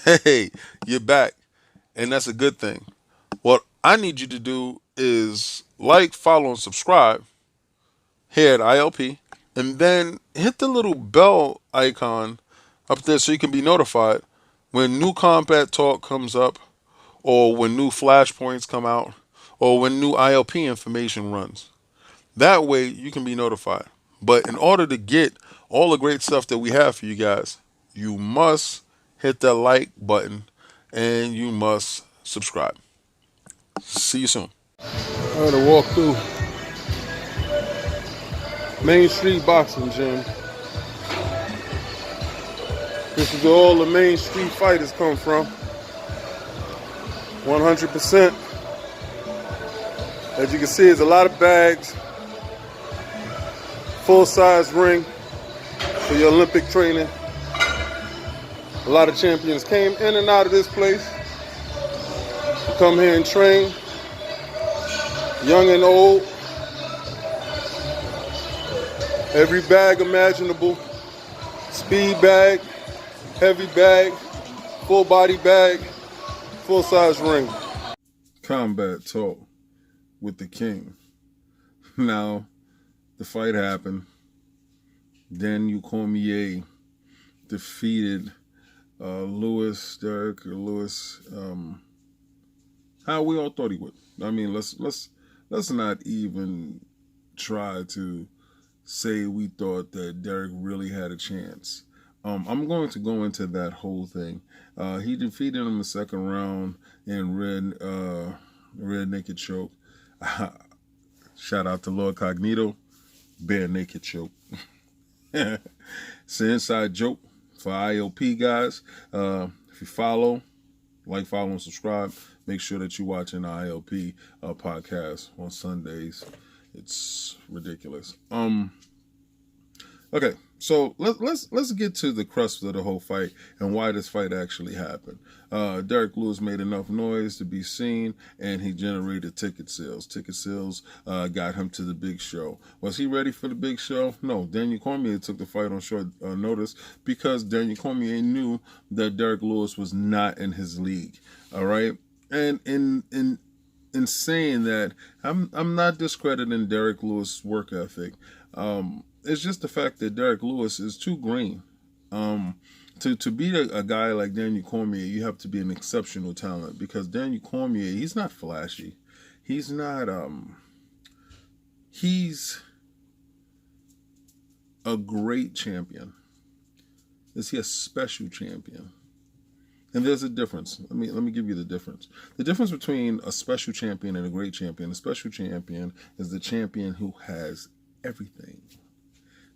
Hey, you're back, and that's a good thing. What I need you to do is like, follow, and subscribe here at ILP, and then hit the little bell icon up there so you can be notified when new combat talk comes up, or when new flashpoints come out, or when new ILP information runs. That way you can be notified. But in order to get all the great stuff that we have for you guys, you must hit that like button and you must subscribe. See you soon. I'm gonna walk through Main Street Boxing Gym. This is where all the Main Street fighters come from. 100%. As you can see, there's a lot of bags. Full-size ring for your Olympic training. A lot of champions came in and out of this place to come here and train. Young and old. Every bag imaginable. Speed bag, heavy bag, full body bag, full-size ring. Combat talk with the king. Now, the fight happened. Daniel Cormier defeated Derek Lewis, how we all thought he would. I mean, let's not even try to say we thought that Derek really had a chance. I'm going to go into that whole thing. He defeated him in the second round in red naked choke. Shout out to Lord Cognito, bare naked choke. It's an inside joke for IOP guys. If you follow, and subscribe, make sure that you're watching the ILP podcast on Sundays. It's ridiculous. Okay, so let's get to the crux of the whole fight and why this fight actually happened. Derek Lewis made enough noise to be seen, and he generated ticket sales. Ticket sales got him to the big show. Was he ready for the big show? No. Daniel Cormier took the fight on short notice because Daniel Cormier knew that Derek Lewis was not in his league. All right, and in saying that, I'm not discrediting Derek Lewis' work ethic. It's just the fact that Derek Lewis is too green. To beat a guy like Daniel Cormier, you have to be an exceptional talent, because Daniel Cormier, he's not flashy. He's not, he's a great champion. Is he a special champion? And there's a difference. Let me give you the difference. The difference between a special champion and a great champion. A special champion is the champion who has everything.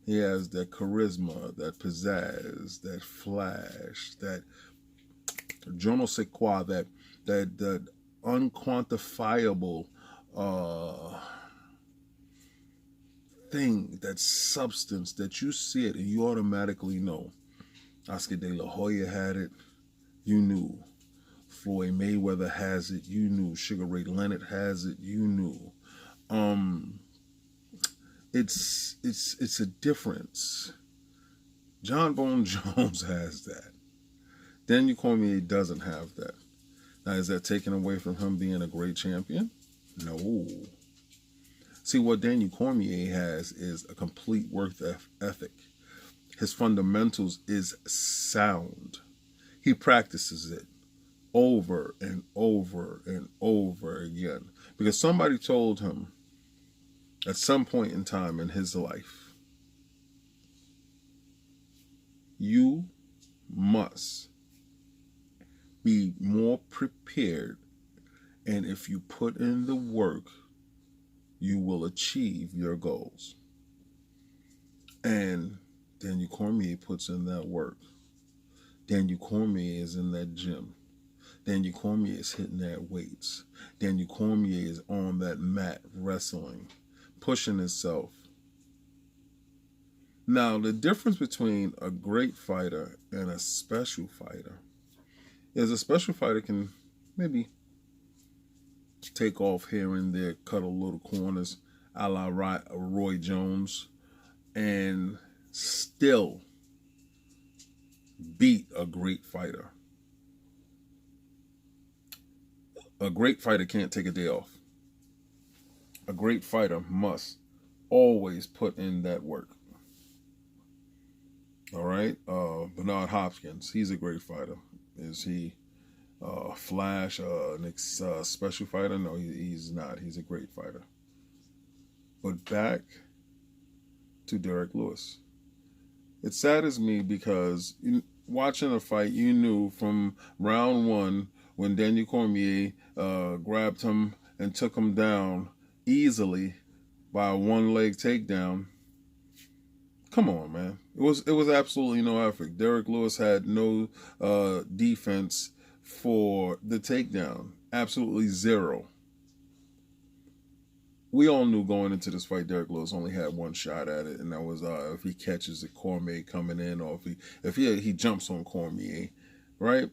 He has that charisma, that pizzazz, that flash, that je ne sais quoi, that unquantifiable thing, that substance that you see it and you automatically know. Oscar De La Hoya had it, you knew. Floyd Mayweather has it, you knew. Sugar Ray Leonard has it, you knew. It's a difference. John Bone Jones has that. Daniel Cormier doesn't have that. Now, is that taken away from him being a great champion? No. See, what Daniel Cormier has is a complete work ethic. His fundamentals is sound. He practices it over and over and over again, because somebody told him at some point in time in his life, you must be more prepared, and if you put in the work, you will achieve your goals. And Daniel Cormier puts in that work. Daniel Cormier is in that gym. Daniel Cormier is hitting that weights. Daniel Cormier is on that mat wrestling, pushing himself. Now, the difference between a great fighter and a special fighter is a special fighter can maybe take off here and there, cut a little corners, a la Roy Jones, and still beat a great fighter. A great fighter can't take a day off. A great fighter must always put in that work. All right. Bernard Hopkins, he's a great fighter. Is he Flash, special fighter? No, he's not. He's a great fighter. But back to Derek Lewis. It saddens me because watching a fight, you knew from round one when Daniel Cormier grabbed him and took him down easily by a one-leg takedown. Come on, man. It was absolutely no effort. Derek Lewis had no defense for the takedown. Absolutely zero. We all knew going into this fight, Derek Lewis only had one shot at it, and that was if he catches the Cormier coming in, or if he jumps on Cormier, right?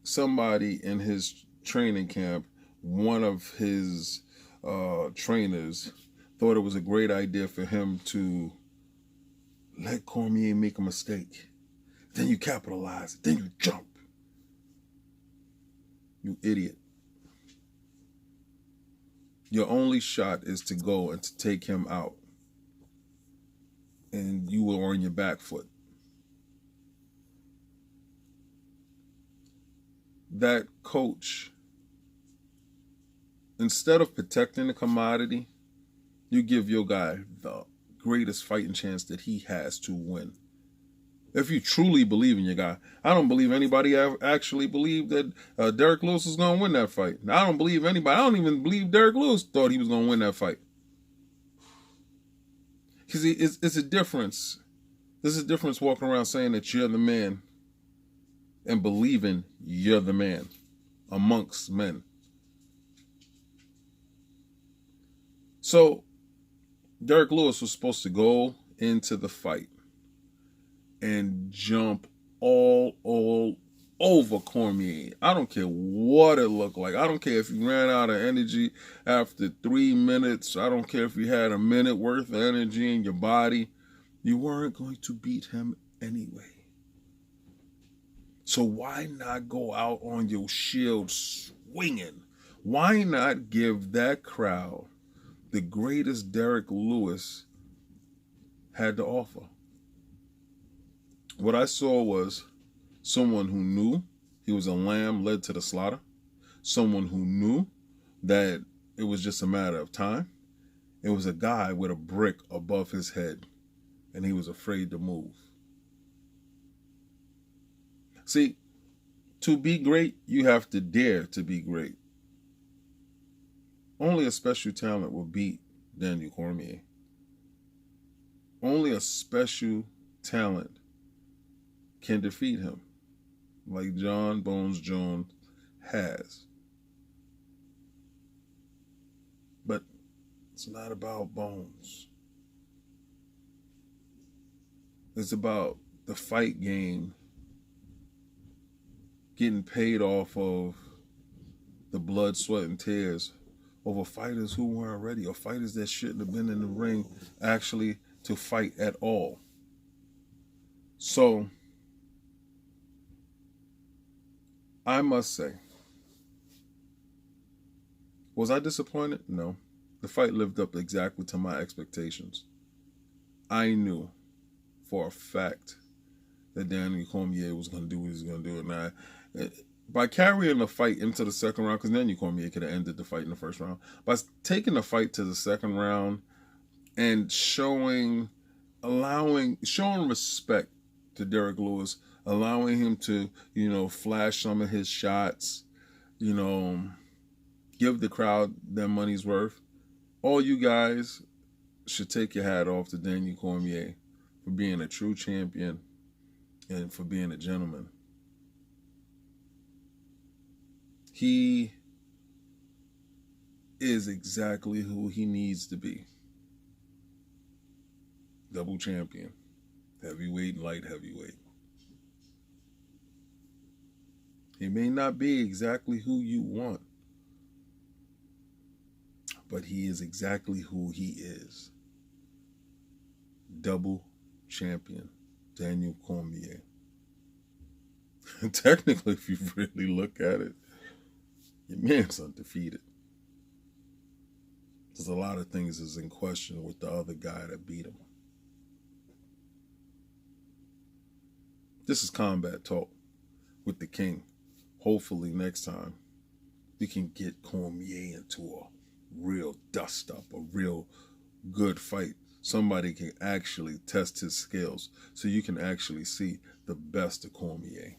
Somebody in his training camp, one of his trainers, thought it was a great idea for him to let Cormier make a mistake. Then you capitalize. Then you jump. You idiot. Your only shot is to go and to take him out. And you were on your back foot. That coach, instead of protecting the commodity, you give your guy the greatest fighting chance that he has to win. If you truly believe in your guy. I don't believe anybody actually believed that Derek Lewis was going to win that fight. I don't believe anybody. I don't even believe Derek Lewis thought he was going to win that fight. Because it's a difference. There's a difference walking around saying that you're the man and believing you're the man amongst men. So Derek Lewis was supposed to go into the fight and jump all over Cormier. I don't care what it looked like. I don't care if you ran out of energy after 3 minutes. I don't care if you had a minute worth of energy in your body. You weren't going to beat him anyway. So why not go out on your shield swinging? Why not give that crowd the greatest Derek Lewis had to offer? What I saw was someone who knew he was a lamb led to the slaughter, someone who knew that it was just a matter of time. It was a guy with a brick above his head, and he was afraid to move. See, to be great, you have to dare to be great. Only a special talent will beat Daniel Cormier. Only a special talent can defeat him, like John Bones Jones has. But it's not about Bones. It's about the fight game getting paid off of the blood, sweat, and tears over fighters who weren't ready, or fighters that shouldn't have been in the ring actually to fight at all. So I must say, was I disappointed? No. The fight lived up exactly to my expectations. I knew for a fact that Daniel Cormier was going to do what he was going to do. And by carrying the fight into the second round, because Daniel Cormier could have ended the fight in the first round, by taking the fight to the second round and showing respect to Derek Lewis, allowing him to, flash some of his shots, give the crowd their money's worth. All you guys should take your hat off to Daniel Cormier for being a true champion and for being a gentleman. He is exactly who he needs to be. Double champion. Heavyweight and light heavyweight. He may not be exactly who you want, but he is exactly who he is. Double champion, Daniel Cormier. Technically, if you really look at it, Your man's undefeated. There's a lot of things is in question with the other guy that beat him. This is Combat Talk with the King. Hopefully next time we can get Cormier into a real dust up, a real good fight. Somebody can actually test his skills so you can actually see the best of Cormier.